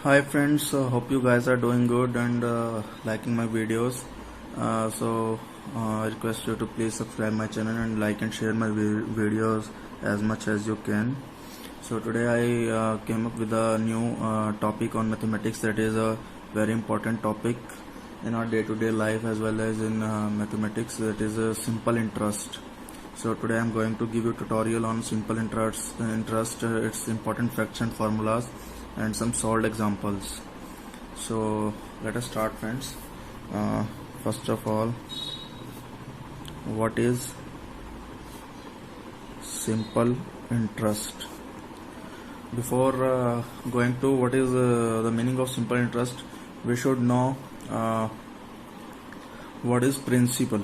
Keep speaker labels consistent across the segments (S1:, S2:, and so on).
S1: Hi friends, hope you guys are doing good and liking my videos. I request you to please subscribe my channel and like and share my videos as much as you can. So today I came up with a new topic on mathematics that is a very important topic in our day-to-day life as well as in mathematics, that is simple interest. So today I am going to give you a tutorial on simple interest, its important fraction formulas and some solved examples. So let us start friends. First of all, what is simple interest? Before going to what is the meaning of simple interest, we should know what is principal.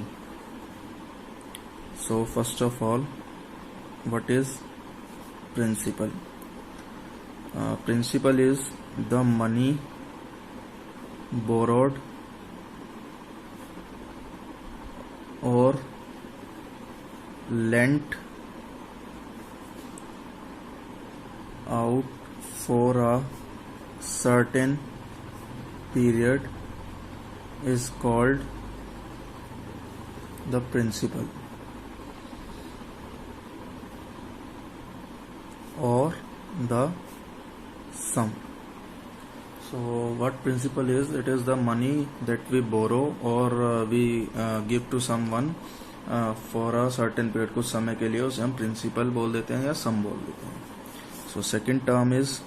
S1: So first of all, what is principal? Principal is the money borrowed or lent out for a certain period is called the principal or the sum. So what principal is? It is the money that we borrow or we give to someone for a certain period. कुछ समय के लिए उसे हम principal बोल देते हैं या sum बोल देते हैं. So second term is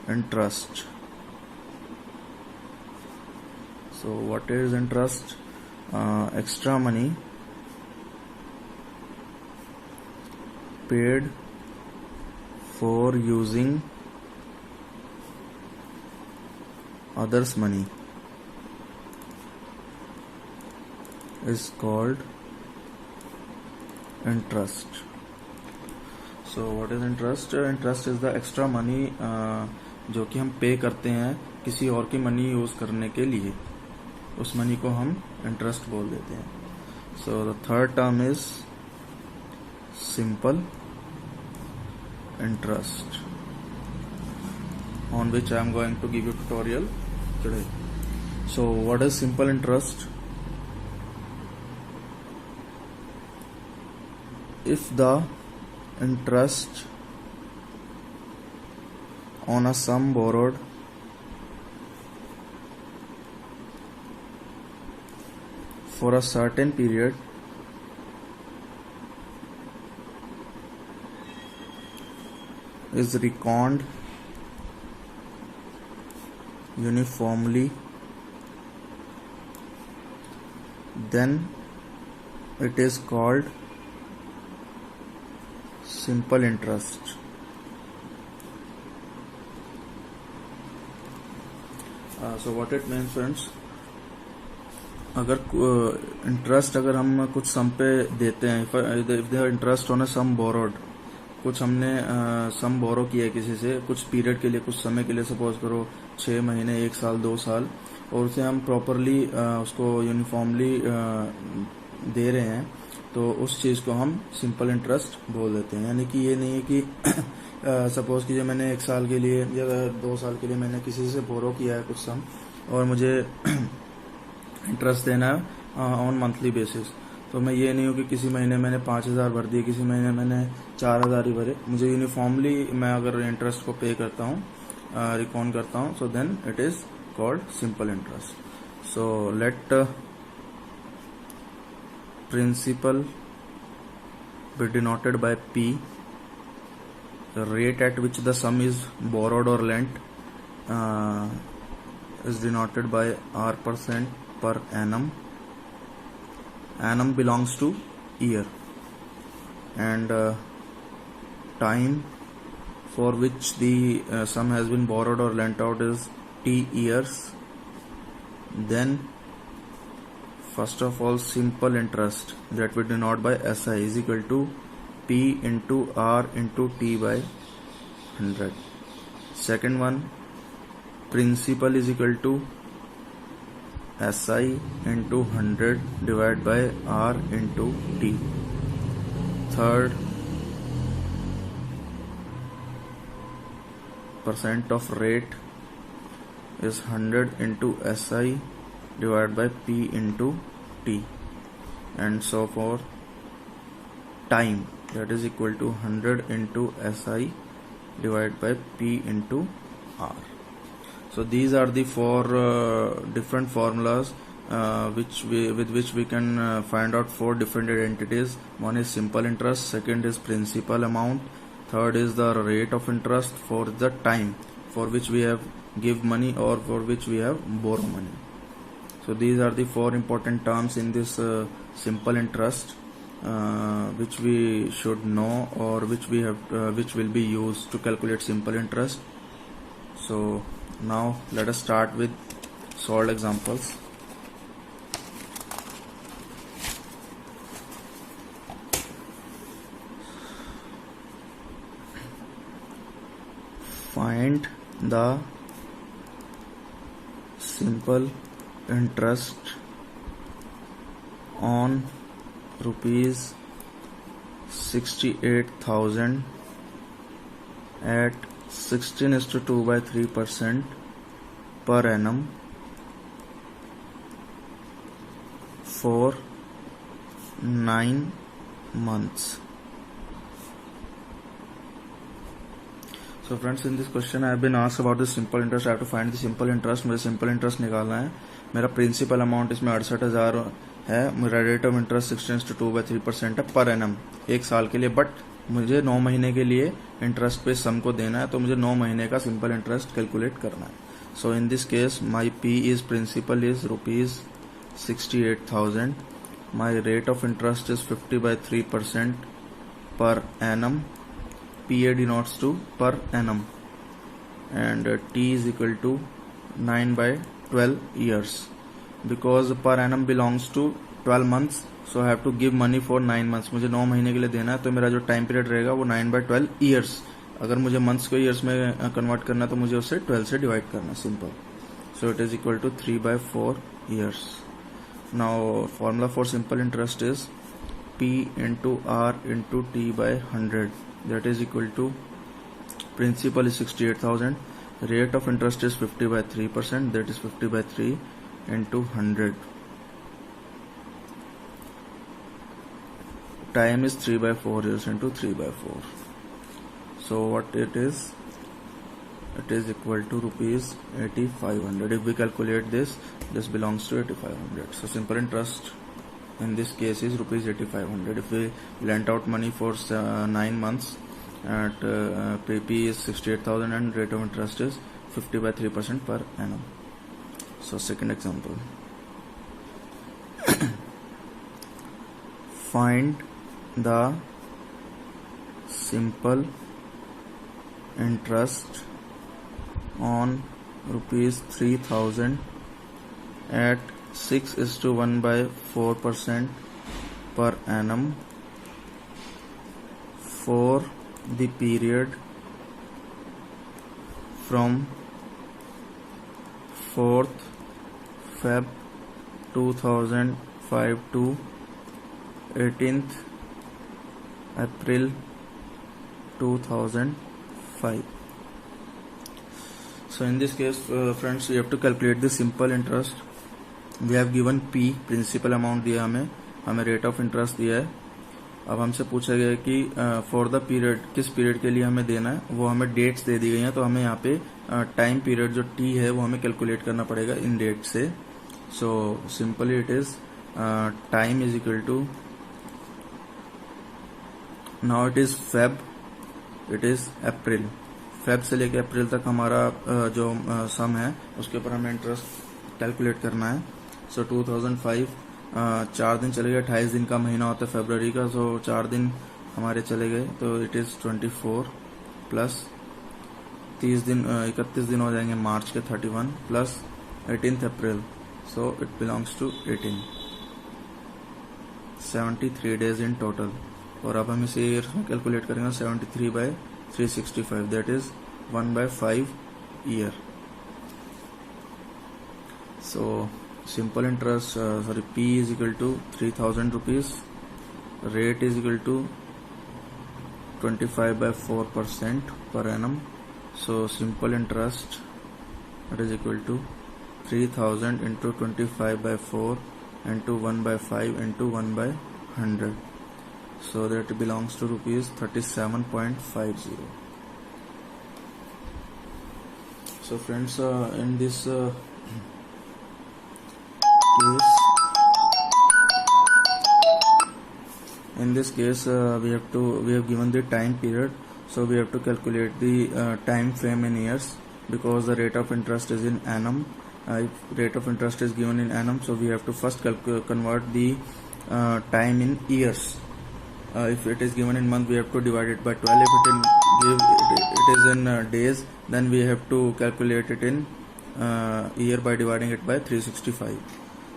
S1: interest. So what is interest? Extra money paid for using others' money is called interest. So what is interest? Interest is the extra money जो कि हम पे करते हैं किसी और की मनी यूज करने के लिए, उस मनी को हम इंटरेस्ट बोल देते हैं. So the third term is simple interest, on which I am going to give you tutorial today. So what is simple interest? If the interest on a sum borrowed for a certain period is reckoned uniformly, then it is called simple interest. So what it means friends, अगर interest अगर हम कुछ सम पे देते हैं, if the interest on a sum borrowed, कुछ हमने सम बोरो किया है किसी से कुछ पीरियड के लिए, कुछ समय के लिए, सपोज करो 6 महीने, 1 साल, 2 साल, और उसे हम प्रॉपरली उसको यूनिफॉर्मली दे रहे हैं, तो उस चीज़ को हम सिंपल इंटरेस्ट बोल देते हैं. यानी कि ये नहीं है कि सपोज कीजिए मैंने 1 साल के लिए या 2 साल के लिए मैंने किसी से बोरो किया है कुछ सम और मुझे इंटरेस्ट देना है ऑन मंथली बेसिस, तो मैं ये नहीं हूँ कि किसी महीने मैंने 5,000 भर दिए, किसी महीने मैंने 4,000 ही भरे. मुझे यूनिफॉर्मली मैं अगर इंटरेस्ट को पे करता हूँ, रिकॉन करता हूँ, so then it is called simple interest. So let principal be denoted by P, rate at which the sum is borrowed or lent is denoted by R% per annum. Annum belongs to year, and time for which the sum has been borrowed or lent out is T years. Then first of all, simple interest that we denote by SI is equal to P into R into T by 100. Second one, principal is equal to SI into 100 divided by R into T. Third, percent of rate is 100 into SI divided by P into T, and so for time, that is equal to 100 into SI divided by P into R. So these are the four different formulas with which we can find out four different identities. One is simple interest, second is principal amount, third is the rate of interest, fourth the time for which we have give money or for which we have borrow money. So these are the four important terms in this simple interest which we should know, or which will be used to calculate simple interest. So now let us start with solved examples. Find the simple interest on rupees 68,000 at 16:2/3% per annum for 9 months. So friends, in this question I have been asked about the simple interest. I have to find the simple interest. मुझे simple interest निकालना है. मेरा principal amount इसमें 68,000 है. मेरा rate of interest 16:2/3% है per annum, एक साल के लिए. बट मुझे 9 महीने के लिए इंटरेस्ट पे सम को देना है, तो मुझे 9 महीने का सिंपल इंटरेस्ट कैलकुलेट करना है. So in this case my P is principal is rupees 68,000. My rate of interest is 50/3% per annum. PA denotes to per annum, and T is equal to 9/12 years. Because per annum belongs to 12 months, so I have to give money for 9 months. मुझे 9 महीने के लिए देना है, तो मेरा जो time period रहेगा वो 9/12 years. अगर मुझे मंथ्स को ईयर्स में कन्वर्ट करना तो मुझे उसे 12 से डिवाइड करना, simple. So it is equal to 3/4 years. Now formula for simple interest is P into R into T by 100. That is equal to principal is 68,000, rate of interest is 50/3%, that is 50/3 into 100. Time is 3/4 years into 3/4. So what it is? It is equal to rupees 8,500. If we calculate this belongs to 8,500. So simple interest in this case is rupees 8,500. If we lent out money for 9 months at PP is 68,000 and rate of interest is 50/3% per annum. So second example. Find the simple interest on rupees 3,000 at 6:1/4% per annum for the period from 4th Feb 2005 to 18th April 2005. So in this case friends, we have to calculate the simple interest. We have given P, principal amount दिया, हमें rate of interest दिया है. अब हमसे पूछा गया कि for the period, किस पीरियड के लिए हमें देना है, वो हमें डेट्स दे दी गई हैं. तो हमें यहाँ पे टाइम पीरियड जो T है वो हमें कैलकुलेट करना पड़ेगा इन डेट से. So simply it is time is equal to, now it is Feb, it is April. Feb से लेके अप्रैल तक हमारा जो सम है उसके ऊपर हमें इंटरेस्ट कैलकुलेट करना है. सो 2005 4 दिन चले गए, 28 दिन का महीना होता है फरवरी का. सो 4 दिन हमारे चले गए, तो इट इज 24 प्लस 30 दिन 31 दिन हो जाएंगे मार्च के 31 प्लस 18th अप्रैल. So it belongs to 73 days in total. और अब हम इसे ईयर्स में कैलकुलेट करेंगे 73/365, that is 1/5 year. So simple interest, P is equal to 3,000 rupees, rate is equal to 25/4% per annum. So simple interest that is equal to 3000 into 25 by 4 into 1 by 5 into 1 by 100. So that belongs to rupees 37.50. So friends, in this case, we have given the time period, so we have to calculate the time frame in years, because the rate of interest is in annum. If rate of interest is given in annum, so we have to first convert the time in years. If it is given in month, we have to divide it by 12. If it is in days, then we have to calculate it in year by dividing it by 365.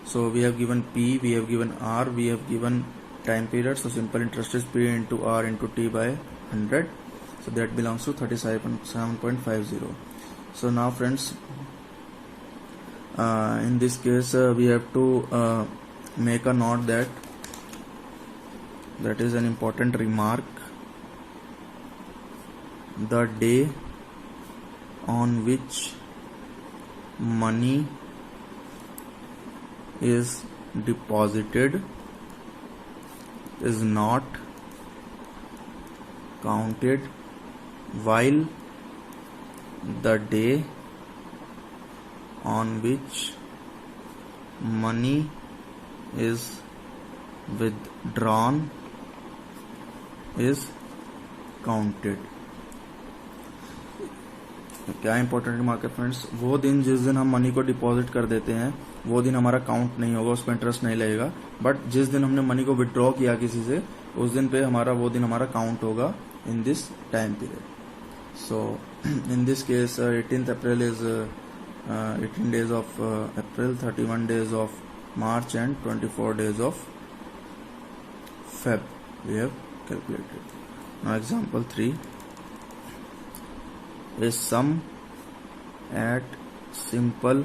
S1: So we have given P, we have given R, we have given time period. So simple interest is P into R into T by 100. So that belongs to 37.50. So now friends, in this case, we have to make a note that is an important remark. The day on which money is deposited is not counted, while the day on which money is withdrawn is counted. क्या important remark है friends, वो दिन जिस दिन हम money को deposit कर देते हैं वो दिन हमारा काउंट नहीं होगा, उसमें इंटरेस्ट नहीं लगेगा, बट जिस दिन हमने मनी को विड्रॉ किया किसी से, उस दिन पे वो दिन हमारा काउंट होगा in this time period. So in this case 18th April is 18 days of April, 31 days of March and 24 days of Feb we have calculated. Now example 3. A sum at simple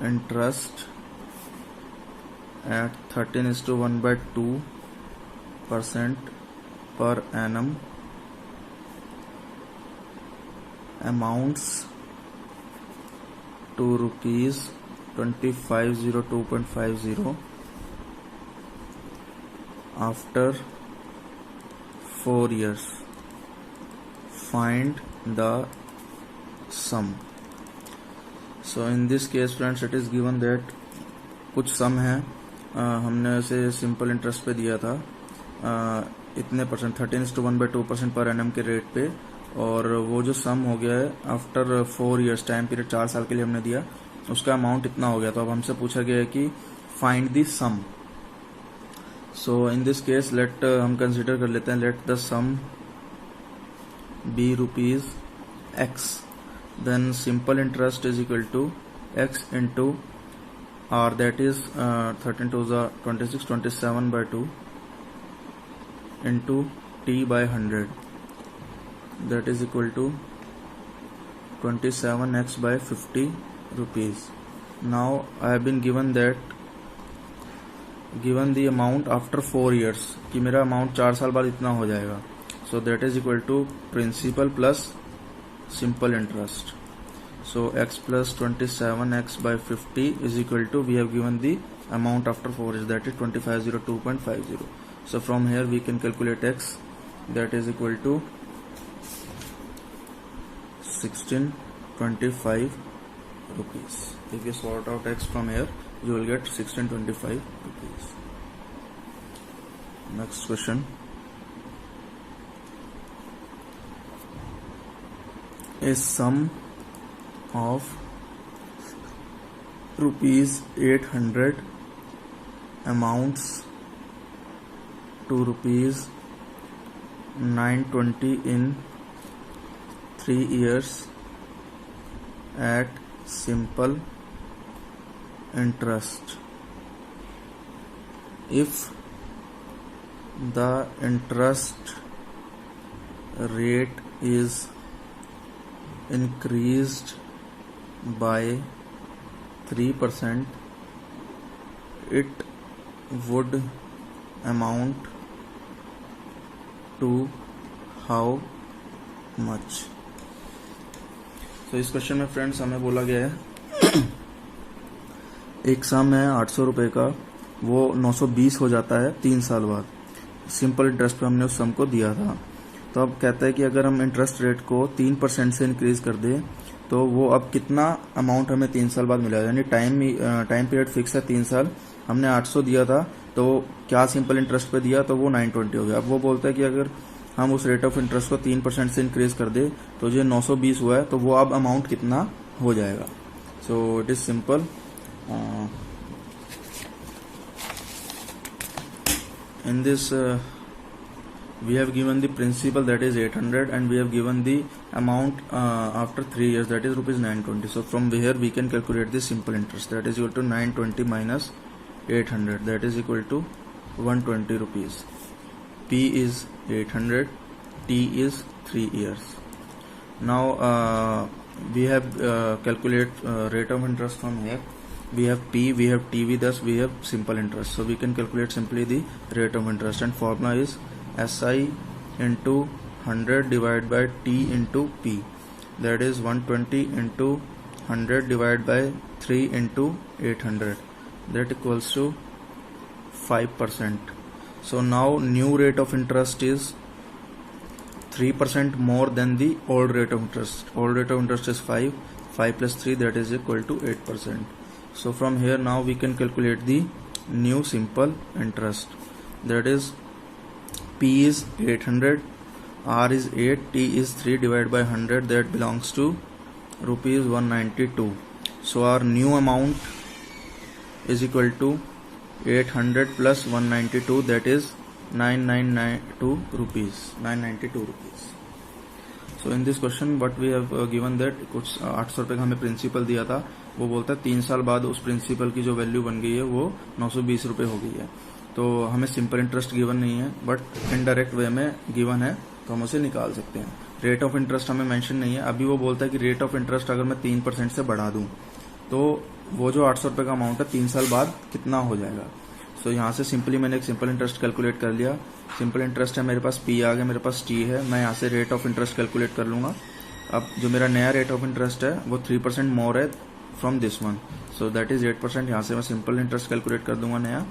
S1: interest at 13:1/2% per annum amounts to rupees 2502.50 after 4 years. Find the sum. So in this case friends, it is given that कुछ सम है, हमने उसे simple interest पे दिया था इतने percent 13:1/2% पर NM के रेट पे, और वो जो सम हो गया है आफ्टर 4 years टाइम पीरियड 4 साल के लिए हमने दिया, उसका अमाउंट इतना हो गया. तो अब हमसे पूछा गया है कि find the sum. So in this case let हम कंसिडर कर लेते हैं, let the sum be rupees x, then simple interest is equal to x into r, that is 13 to the 26, 27/2 into t by 100, that is equal to 27x by 50 rupees. Now I have been given the amount after 4 years, कि मेरा amount 4 साल बाद इतना हो जाएगा. So that is equal to principal plus simple interest. So x plus 27x by 50 is equal to, we have given the amount after 4 years, that is 2502.50. So from here we can calculate x, that is equal to 1625 rupees. If you sort out x from here, you will get 1625 rupees. Next question. A sum of rupees 800 amounts to rupees 920 in 3 years at simple interest. If the interest rate is increased by 3%, it would amount to how much? तो इस question में friends हमें बोला गया है एक सम है 800 रुपये का, वो 920 हो जाता है 3 साल बाद। सिंपल इंटरेस्ट पे हमने उस सम को दिया था। तो अब कहता है कि अगर हम इंटरेस्ट रेट को 3% से इंक्रीज कर दें तो वो अब कितना अमाउंट हमें 3 साल बाद मिलेगा। यानी टाइम पीरियड फिक्स है 3 साल, हमने 800 दिया था तो क्या सिंपल इंटरेस्ट पे दिया तो वो 920 हो गया। अब वो बोलता है कि अगर हम उस रेट ऑफ इंटरेस्ट को 3% से इंक्रीज कर दे तो जो 920 हुआ है तो वो अब अमाउंट कितना हो जाएगा। सो it is simple. In this we have given the principal, that is 800, and we have given the amount after 3 years, that is rupees 920. So from here we can calculate the simple interest, that is equal to 920 minus 800, that is equal to 120 rupees. P is 800, T is 3 years. Now we have calculate rate of interest from here. We have P, we have T with us, we have simple interest. So we can calculate simply the rate of interest, and formula is SI into 100 divided by T into P, that is 120 into 100 divided by 3 into 800, that equals to 5%. So now new rate of interest is 3% more than the old rate of interest. Old rate of interest is 5 plus 3, that is equal to 8%. So from here now we can calculate the new simple interest, that is P is 800, R is 8, T is 3 divided by 100, that belongs to rupees 192. So our new amount is equal to 800 plus 192, that is 992 rupees. So in this question what we have given that कुछ 800 रुपये का हमें principal दिया था, वो बोलता है 3 साल बाद उस प्रिंसिपल की जो वैल्यू बन गई है वो 920 रुपये हो गई है। तो हमें सिंपल इंटरेस्ट गिवन नहीं है बट इनडायरेक्ट वे में गिवन है, तो हम उसे निकाल सकते हैं। रेट ऑफ इंटरेस्ट हमें मेंशन नहीं है। अभी वो बोलता है कि रेट ऑफ इंटरेस्ट अगर मैं 3% से बढ़ा दूं तो वो जो 800 रुपये का अमाउंट है 3 साल बाद कितना हो जाएगा। सो यहाँ से सिंपली मैंने एक सिंपल इंटरेस्ट कैलकुलेट कर लिया। सिंपल इंटरेस्ट है मेरे पास, P आ गया, मेरे पास T है, मैं यहाँ से रेट ऑफ इंटरेस्ट कैलकुलेट कर लूंगा। अब जो मेरा नया रेट ऑफ इंटरेस्ट है वो 3% मोर है from this one, so that is 8%। यहाँ से मैं सिंपल इंटरेस्ट कैलकुलेट कर दूंगा नया।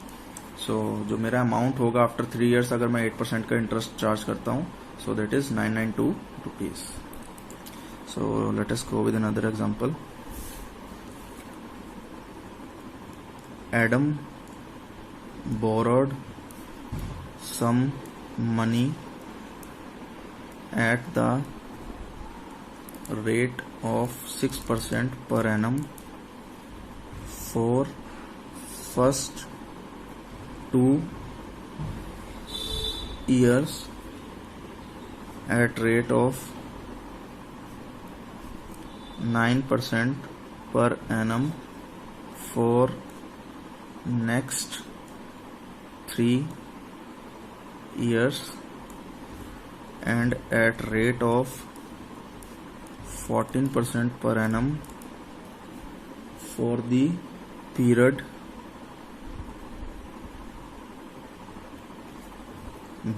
S1: सो जो मेरा अमाउंट होगा आफ्टर 3 years अगर मैं 8% का इंटरेस्ट चार्ज करता हूँ, सो that is 992 rupees. So let us go with another example. Adam borrowed some money at the rate of 6% per annum for first 2 years at rate of 9% per annum for next 3 years and at rate of 14% per annum for the period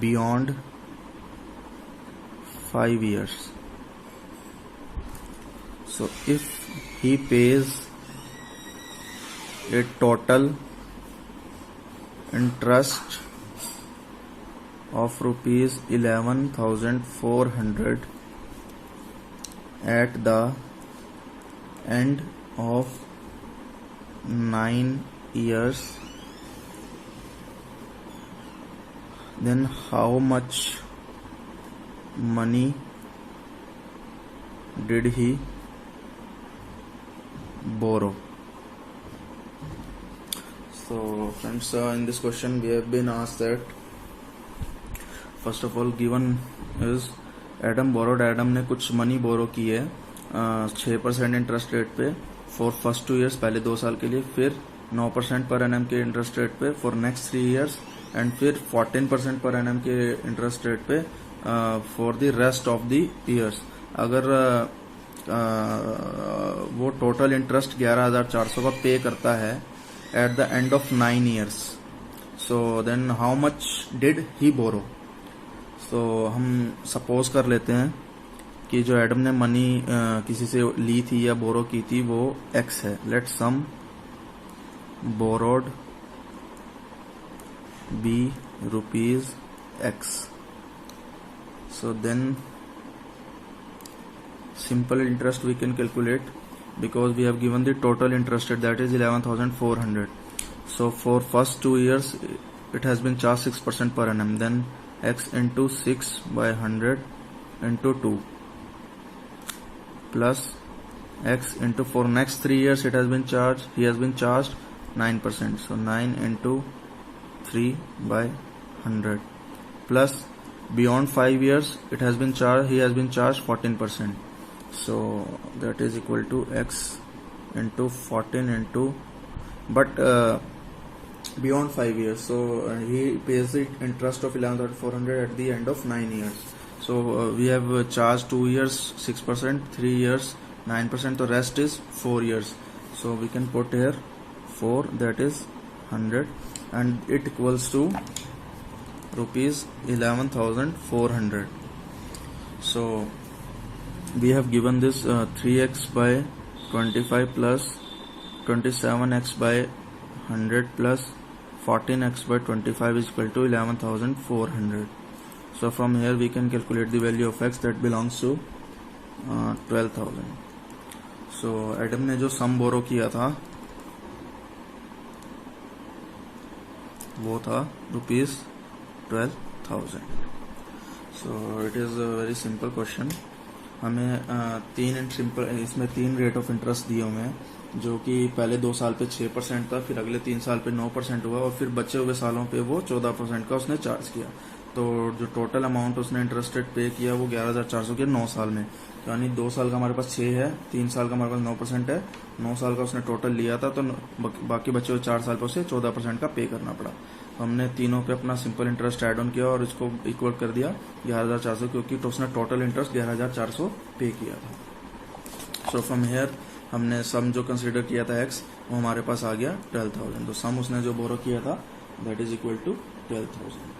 S1: beyond 5 years. So if he pays a total interest of rupees 11,400 at the end of 9 years, then how much money did he borrow? So friends, in this question we have been asked that first of all given is Adam borrowed, Adam ने कुछ money borrow की है 6% interest rate पे for first 2 years, पहले 2 साल के लिए, फिर 9% पर एनएम के इंटरेस्ट रेट पे फॉर नेक्स्ट 3 years, एंड फिर 14% पर एनएम के इंटरेस्ट रेट पे for the rest of the years. अगर वो टोटल इंटरेस्ट 11,400 का पे करता है at the end of 9 years, so then how much did he borrow? So हम सपोज कर लेते हैं कि जो एडम ने मनी किसी से ली थी या बोरो की थी वो x है. Let some borrowed B rupees x. So then simple interest we can calculate because we have given the total interest rate, that is 11,400. So for first 2 years it has been charged 6% per annum, then x into 6 by 100 into 2 plus x into, for next 3 years he has been charged 9%, so 9 into 3 by 100 plus beyond 5 years he has been charged 14%, so that is equal to x into 14 into, but beyond 5 years, so he pays the interest of 11,400 at the end of 9 years. So we have charged 2 years 6%, 3 years 9%, the rest is 4 years, so we can put here 4, that is 100, and it equals to rupees 11,400. So we have given this 3x by 25 plus 27x by 100 plus 14x by 25 is equal to 11,400. So from here we can calculate the value of x, that belongs to 12,000. So Adam ने जो सम बोरो किया था वो था rupees 12,000. So it is a very simple question. हमें इसमें 3 rate of interest दिए हुए हैं, जो कि पहले 2 साल पे 6% था, फिर अगले 3 साल पे 9% हुआ, और फिर बचे हुए सालों पे वो 14% का उसने चार्ज किया. तो जो टोटल अमाउंट उसने इंटरेस्ट रेट पे किया वो 11,400 किया 9 साल में. यानी 2 साल का हमारे पास 6 है, 3 साल का हमारे पास 9% है, 9 साल का उसने टोटल लिया था, तो बाकी बचे हुए 4 साल पे उसे 14% का पे करना पड़ा. तो हमने तीनों पे अपना सिंपल इंटरेस्ट ऐड ऑन किया और इसको इक्वल कर दिया 11,400, क्योंकि तो उसने टोटल इंटरेस्ट 11,400 पे किया था. सो फ्रॉम हेयर हमने सम जो कंसिडर किया था x, वो हमारे पास आ गया 12,000. तो सम उसने जो बोरो किया था that is equal to 12,000.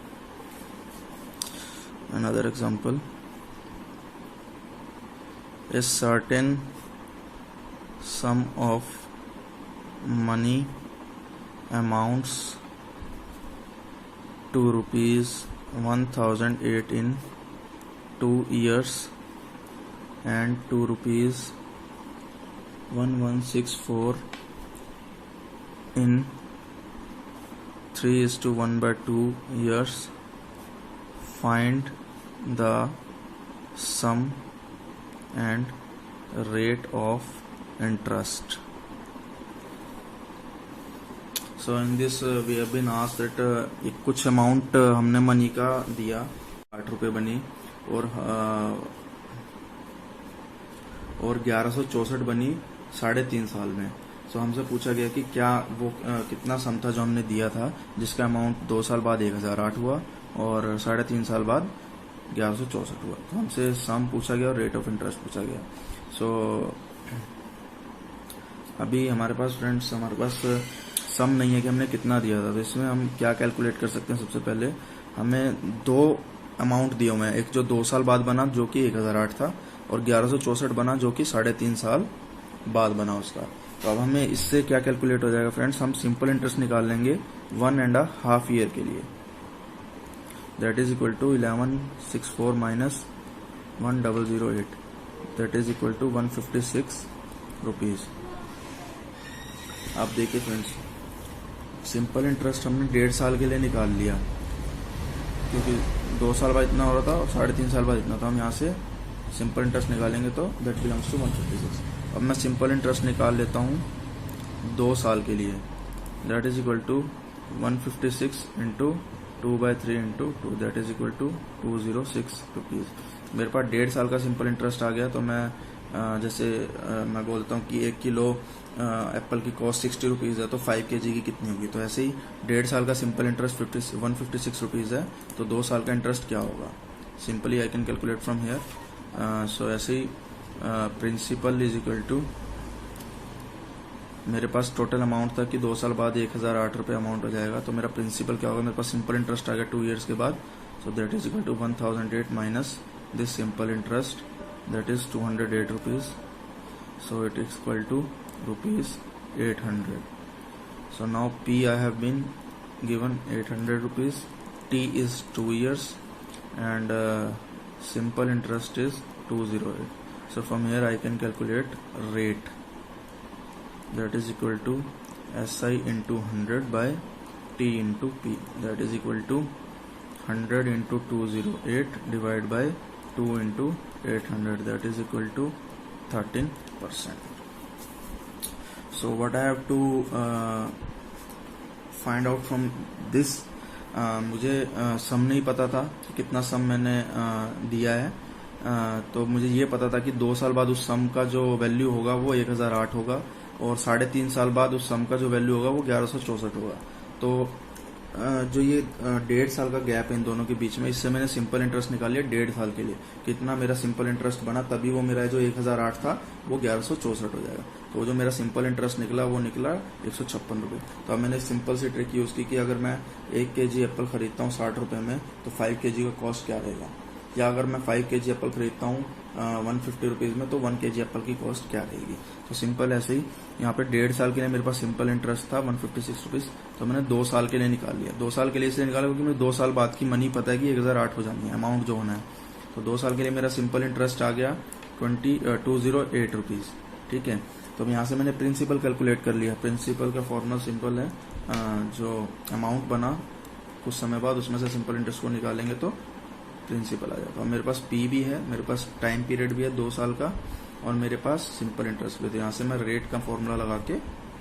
S1: Another example, a certain sum of money amounts to rupees 1,008 in 2 years and to rupees 1,164 in 3:1/2 years. Find the sum and rate of interest. So in this we have been asked that कुछ amount हमने money का दिया, 8 रुपये बनी, और 1164 बनी 3.5 साल में. तो हमसे पूछा गया कि क्या वो कितना सम था जो हमने दिया था, जिसका अमाउंट 2 साल बाद 1008 हुआ और 3.5 साल बाद 1164 हुआ. तो हमसे सम पूछा गया और रेट ऑफ इंटरेस्ट पूछा गया. सो अभी हमारे पास सम नहीं है कि हमने कितना दिया था, तो इसमें हम क्या कैलकुलेट कर सकते हैं. सबसे पहले हमें 2 अमाउंट दिए हुए हैं, एक जो 2 साल बाद बना जो कि 1008 था, और 1164 बना जो कि 3.5 साल बाद बना उसका. तो अब हमें इससे क्या कैलकुलेट हो जाएगा फ्रेंड्स, हम सिंपल इंटरेस्ट निकाल लेंगे 1.5 ईयर के लिए. That is equal to 1164 minus 1008, that is equal to 156 rupees. आप देखिए फ्रेंड्स, सिंपल इंटरेस्ट हमने 1.5 साल के लिए निकाल लिया, क्योंकि 2 साल बाद इतना हो रहा था और 3.5 साल बाद इतना था. हम यहाँ से सिंपल इंटरेस्ट निकालेंगे तो दैट बिलोंग्स टू 156. अब मैं सिंपल इंटरेस्ट निकाल लेता हूँ 2 साल के लिए, that is equal to 156 into 2/3 into 2, that is equal to 206 rupees. मेरे पास 1.5 साल का सिंपल इंटरेस्ट आ गया. तो मैं जैसे मैं बोलता हूँ कि 1 किलो एप्पल की कॉस्ट 60 रुपीज़ है, तो 5 kg की कितनी होगी. तो ऐसे ही 1.5 साल का सिंपल इंटरेस्ट 156 रुपीज़ है, तो 2 साल का इंटरेस्ट क्या होगा. Simply I can calculate from here. So ऐसे ही प्रिंसिपल इज इक्वल टू, मेरे पास टोटल अमाउंट था कि 2 साल बाद 1008 रुपये अमाउंट हो जाएगा. तो मेरा प्रिंसिपल क्या होगा, मेरे पास सिंपल इंटरेस्ट आ गया 2 ईयर्स के बाद. So that is equal to 1008 minus this simple interest that is 208 rupees. So it is equal to rupees 800. So now P I have been given 800 rupees, T is 2 years, and simple interest is 208. So from here I can calculate rate, that is equal to SI into 100 by T into P, that is equal to 100 into 208 divided by 2 into 800, that is equal to 13%. So what I have to find out from this, मुझे सम नहीं पता था कि कितना सम मैंने दिया है, तो मुझे ये पता था कि 2 साल बाद उस सम का जो वैल्यू होगा वो 1008 होगा, और 3.5 साल बाद उस सम का जो वैल्यू होगा वो 1164 होगा। तो जो ये 1.5 साल का गैप है इन दोनों के बीच में, इससे मैंने सिंपल इंटरेस्ट निकाल लिया 1.5 साल के लिए, कितना मेरा सिंपल इंटरेस्ट बना, तभी वो मेरा जो 1008 था वो 1164 हो जाएगा। तो जो मेरा सिंपल इंटरेस्ट निकला वो निकला 156 रुपये। तो अब मैंने सिंपल सी ट्रिक यूज की कि अगर मैं 1 kg एप्पल खरीदता हूँ 60 रुपये में, तो 5 kg का कॉस्ट क्या रहेगा, या अगर मैं 5 kg एप्पल खरीदता हूँ 150 रुपीज में, तो 1 kg एप्पल की कॉस्ट क्या रहेगी। तो सिंपल ऐसे ही यहाँ पे 1.5 साल के लिए मेरे पास सिंपल इंटरेस्ट था 156 रुपीज, तो मैंने 2 साल के लिए निकाल लिया। 2 साल के लिए इसलिए निकाला क्योंकि मुझे 2 साल बाद की मनी पता है कि 1008 हो जानी है अमाउंट जो होना है। तो 2 साल के लिए मेरा सिंपल इंटरेस्ट आ गया 208 रुपीज, ठीक है। तो यहाँ से मैंने प्रिंसिपल कैलकुलेट कर लिया। प्रिंसिपल का फॉर्मूला सिंपल है, जो अमाउंट बना कुछ समय बाद उसमें से सिंपल इंटरेस्ट को निकालेंगे तो प्रिंसिपल आ जाता है। मेरे पास पी भी है, मेरे पास टाइम पीरियड भी है 2 साल का, और मेरे पास सिंपल इंटरेस्ट भी है। यहाँ से मैं रेट का फॉर्मूला लगा के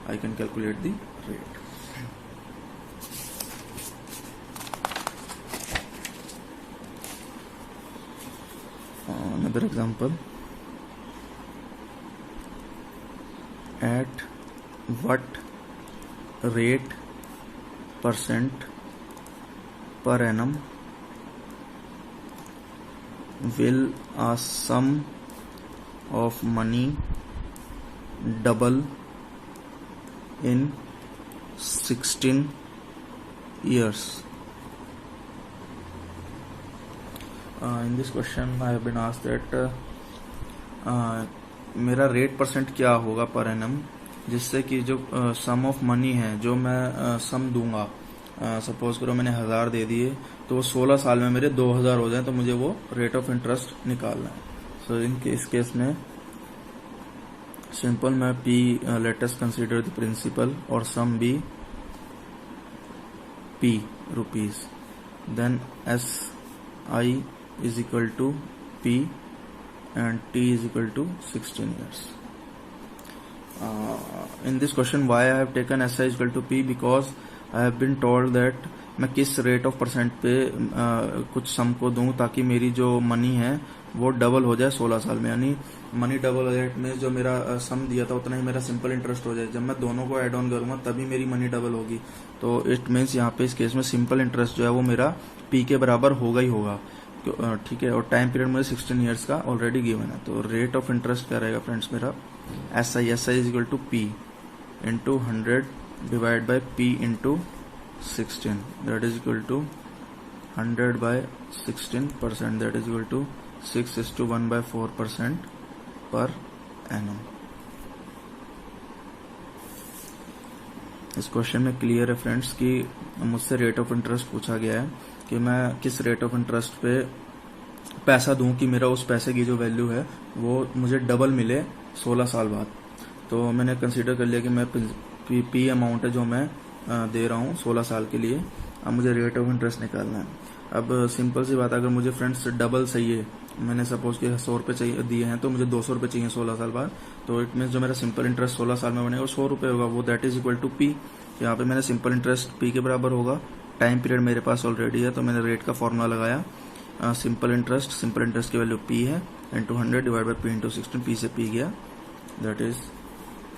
S1: आई can calculate the rate. Another example, at what rate % per annum will a sum of money double in 16 years? In this question I have been asked that मेरा rate percent क्या होगा per annum, जिससे कि जो सम of money है जो मैं सम दूंगा, सपोज करो मैंने 1000 दे दिए, तो वो 16 साल में मेरे 2000 हो जाए, तो मुझे वो रेट ऑफ इंटरेस्ट निकालना है। सो इस केस में सिंपल मैं P let us consider the principal और sum be P rupees, then S I is equal to P and T is equal to 16 years. In this question why I have taken SI is equal to P, because I have been told that मैं किस rate of percent पे कुछ सम को दूं ताकि मेरी जो money है वो डबल हो जाए 16 साल में, यानी मनी डबल हो जाए में जो मेरा सम दिया था उतना ही मेरा सिंपल इंटरेस्ट हो जाए। जब मैं दोनों को ऐड ऑन करूंगा तभी मेरी मनी डबल होगी। तो इट मीन्स यहाँ पे इस केस में सिंपल इंटरेस्ट जो है वो मेरा P के बराबर होगा ही होगा, ठीक है। और टाइम पीरियड मुझे 16 इयर्स का ऑलरेडी गिवन है। तो रेट ऑफ इंटरेस्ट क्या रहेगा फ्रेंड्स मेरा, S I is equal to P into 100 divide by P into 16, that is equal to 100 by 16%, that is equal to 6:1/4% per annum. इस question में clear है friends कि मुझसे रेट ऑफ इंटरेस्ट पूछा गया है कि मैं किस रेट ऑफ इंटरेस्ट पे पैसा दूं कि मेरा उस पैसे की जो वैल्यू है वो मुझे डबल मिले 16 साल बाद। तो मैंने कंसीडर कर लिया कि मैं पी अमाउंट है जो मैं दे रहा हूँ 16 साल के लिए, अब मुझे रेट ऑफ इंटरेस्ट निकालना है। अब सिंपल सी बात, अगर मुझे फ्रेंड्स डबल चाहिए, मैंने सपोज कि 100 रुपये चाहिए दिए हैं तो मुझे 200 रुपये चाहिए 16 साल बाद, तो इट मीन्स जो मेरा सिंपल इंटरेस्ट 16 साल में बनेगा वो 100 रुपये होगा, वो that is equal to P. यहाँ पे मैंने सिंपल इंटरेस्ट पी के बराबर होगा, टाइम पीरियड मेरे पास ऑलरेडी है तो मैंने रेट का फॉर्मूला लगाया, सिंपल इंटरेस्ट की वैल्यू पी है into 100 divide by P into 16, P से पी गया, that is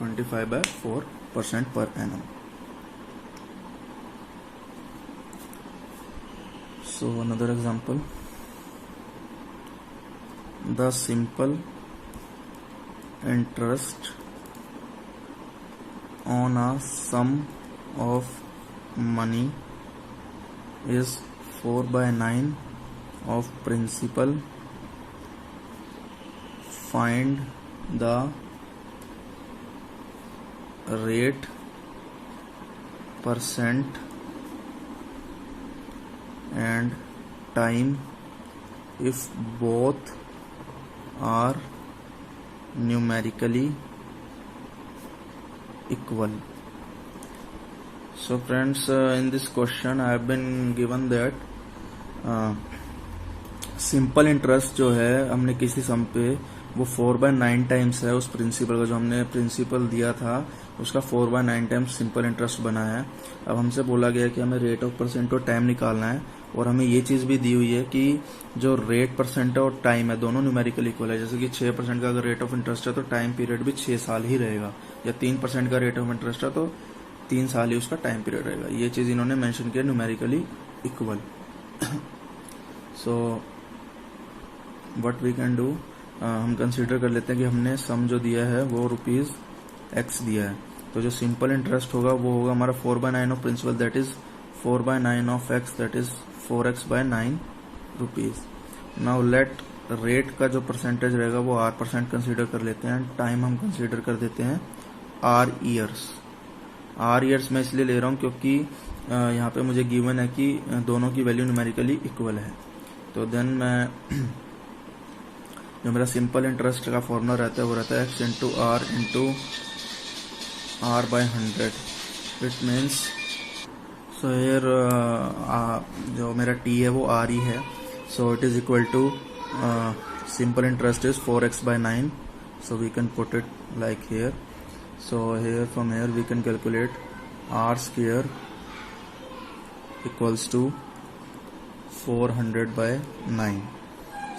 S1: 25/4% per annum. So another example, the simple interest on a sum of money is 4/9 of principal find the rate percent and time if both are numerically equal. So friends, in this question I have been given that simple interest जो है हमने किसी सम पे वो 4/9 times है उस principal का, जो हमने प्रिंसिपल दिया था उसका 4/9 टाइम्स सिंपल इंटरेस्ट बना है। अब हमसे बोला गया कि हमें रेट ऑफ परसेंट और टाइम निकालना है, और हमें ये चीज भी दी हुई है कि जो रेट परसेंट है और टाइम है दोनों न्यूमेरिकल इक्वल है। जैसे कि 6% का अगर रेट ऑफ इंटरेस्ट है तो टाइम पीरियड भी 6 साल ही रहेगा, या 3% का रेट ऑफ इंटरेस्ट है तो 3 साल ही उसका टाइम पीरियड रहेगा। ये चीज इन्होंने मेंशन किया numerically equal. So what we can do, हम कंसीडर कर लेते हैं कि हमने सम जो दिया है वो ₹X दिया है, तो जो सिंपल इंटरेस्ट होगा वो होगा हमारा 4/9 of principal, that is 4/9 of x, that is 4x/9 rupees. Now let rate का जो परसेंटेज रहेगा वो R% कंसीडर कर लेते हैं, टाइम हम कंसीडर कर देते हैं R ईयर्स में इसलिए ले रहा हूं क्योंकि यहाँ पे मुझे गिवन है कि दोनों की वैल्यू न्यूमेरिकली इक्वल है। तो देन मैं जो मेरा सिंपल इंटरेस्ट का फॉर्मूला रहता है वो रहता है x into R/100। It means so here जो मेरा t है वो R ही है, so it is equal to simple interest is 4x/9, so we can put it like here. So here from here we can calculate R square equals to 400/9,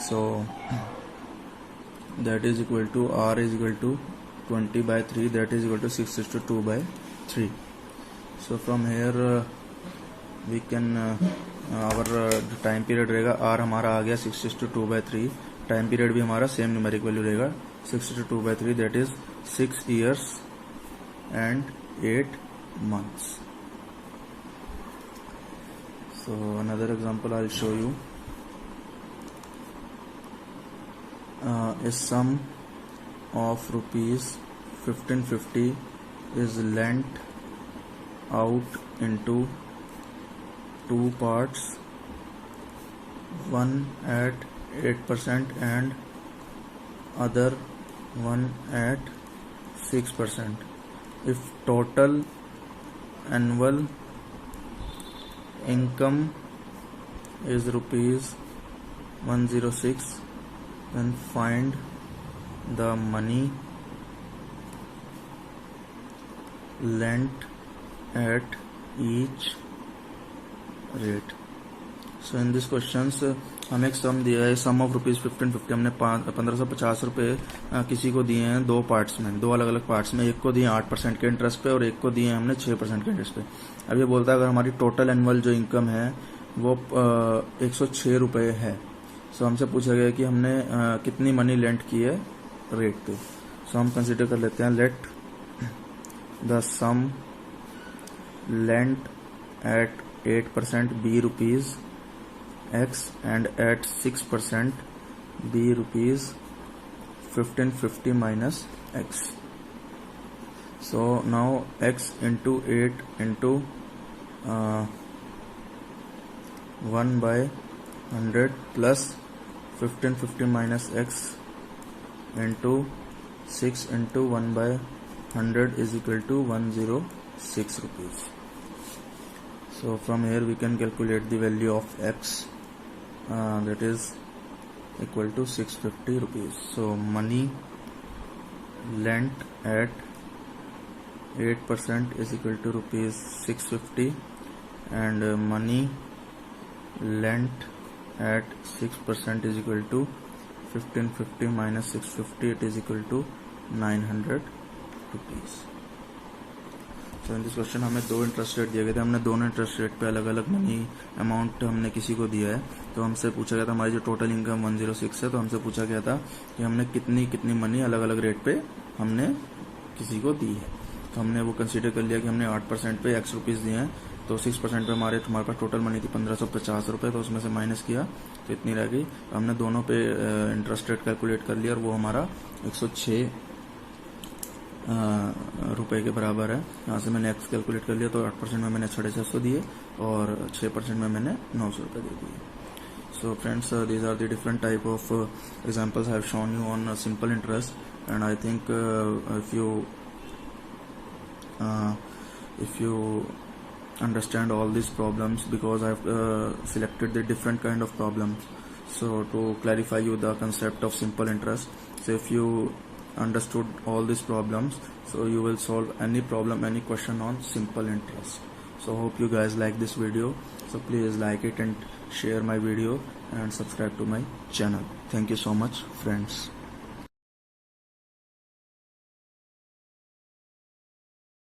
S1: so that is equal to R is equal to 20/3, that is equal to 6:2/3. So from here we can our time period रहेगा R हमारा आ गया 6:2/3, time period भी हमारा same numeric value रहेगा 6:2/3, that is 6 years and 8 months. So another example I'll show you. A sum of ₹1550 is lent out into 2 parts, one at 8% and other one at 6%. If total annual income is ₹106, then find the money lent at each rate. So in this questions हमें एक सम दिया है, सम of ₹1550, हमने 1550 रुपए किसी को दिए हैं दो पार्ट्स में, दो अलग अलग पार्ट्स में, एक को दिए 8% के इंटरेस्ट पे और एक को दिए हमने 6% के इंटरेस्ट पे। अब ये बोलता है अगर हमारी टोटल एनुअल जो इनकम है वो 106 रुपए है, सो हमसे पूछा गया कि हमने कितनी मनी लेंट की है रेट पे। सो हम कंसिडर कर लेते हैं, let the sum lent at 8% be ₹X and at 6% be ₹1550 minus X. So now X into 8 into 1/100 plus 1550 minus X into 6 into 1/100 is equal to 106 rupees. So from here we can calculate the value of X, that is equal to 650 rupees. So money lent at 8% is equal to ₹650, and money lent at 6% is equal to 1550 minus 650, it is equal to 900 rupees. तो in this question हमें दो interest rate दिए गए थे, हमने दोनों interest rate पे अलग अलग मनी अमाउंट हमने किसी को दिया है। तो हमसे पूछा गया था हमारी जो टोटल इनकम 106 है, तो हमसे पूछा गया था कि हमने कितनी मनी अलग अलग रेट पे हमने किसी को दी है। तो हमने वो कंसीडर कर लिया कि हमने 8% पे X रुपीज दिए हैं, तो 6% पे हमारे पास टोटल मनी थी 1550 रुपये, तो उसमें से माइनस किया तो इतनी रह गई। हमने दोनों पे इंटरेस्ट रेट कैलकुलेट कर लिया और वो हमारा 106 रुपये के बराबर है। यहाँ से मैंने एक्स कैलकुलेट कर लिया, तो 8% में मैंने 650 दिए और 6% में मैंने 900 रुपये दे दिए। So friends, these are the different type of examples I have shown you on simple interest, and I think if you understand all these problems, because I have selected the different kind of problems, so to clarify you the concept of simple interest. So if you understood all these problems, so you will solve any problem, any question on simple interest. So hope you guys like this video. So please like it and share my video and subscribe to my channel. Thank you so much, friends.